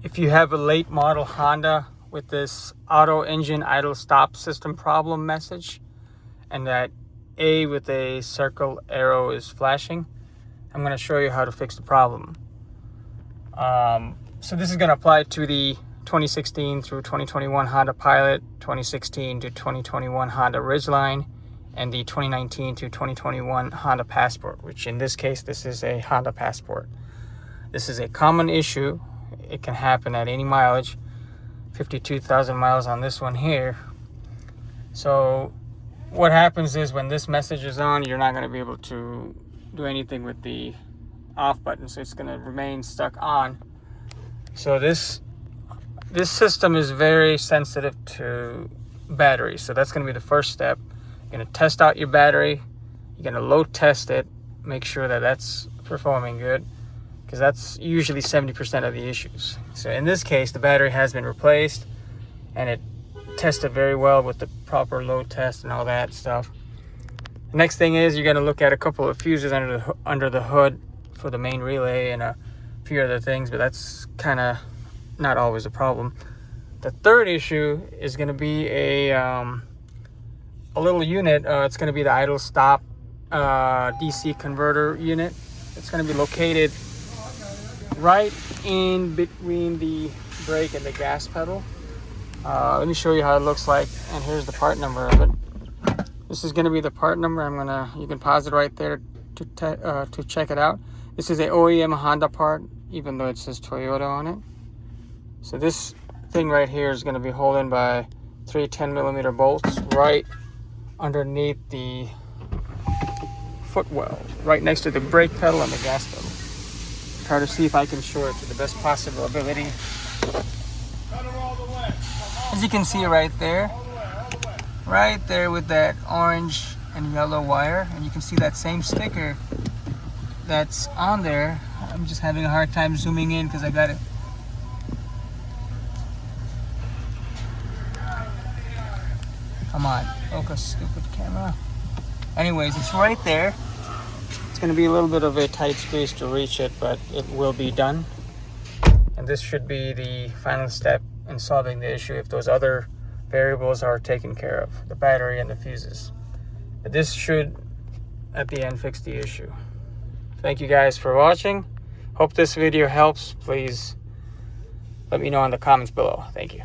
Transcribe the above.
If you have a late model Honda with this auto engine idle stop system problem message, and that A with a circle arrow is flashing, I'm going to show you how to fix the problem. So this is going to apply to the 2016 through 2021 Honda Pilot, 2016 to 2021 Honda Ridgeline, and the 2019 to 2021 Honda Passport, which in this case, this is a Honda Passport. This is a common issue. It can happen at any mileage, 52,000 miles on this one here. So what happens is when this message is on, you're not going to be able to do anything with the off button, so it's going to remain stuck on. So this system is very sensitive to battery, so that's going to be the first step. You're going to test out your battery. You're going to load test it, make sure that that's performing good, because that's usually 70% of the issues. So in this case, the battery has been replaced and it tested very well with the proper load test and all that stuff. The next thing is you're going to look at a couple of fuses under the hood for the main relay and a few other things, but that's kind of not always a problem. The third issue is going to be a little unit. It's going to be the idle stop DC converter unit. It's going to be located right in between the brake and the gas pedal. Let me show you how it looks like, and here's the part number of it. This is going to be the part number. You can pause it right there to check it out. This is a OEM Honda part, even though it says Toyota on it. So this thing right here is going to be holding by 3 10mm bolts right underneath the footwell, right next to the brake pedal and the gas pedal. Try to see if I can show it to the best possible ability. As you can see right there with that orange and yellow wire, and you can see that same sticker that's on there. I'm just having a hard time zooming in because I got it. Come on, focus, stupid camera. Anyways, it's right there. It's going to be a little bit of a tight squeeze to reach it, but it will be done. And this should be the final step in solving the issue if those other variables are taken care of, the battery and the fuses. But this should, at the end, fix the issue. Thank you guys for watching. Hope this video helps. Please let me know in the comments below. Thank you.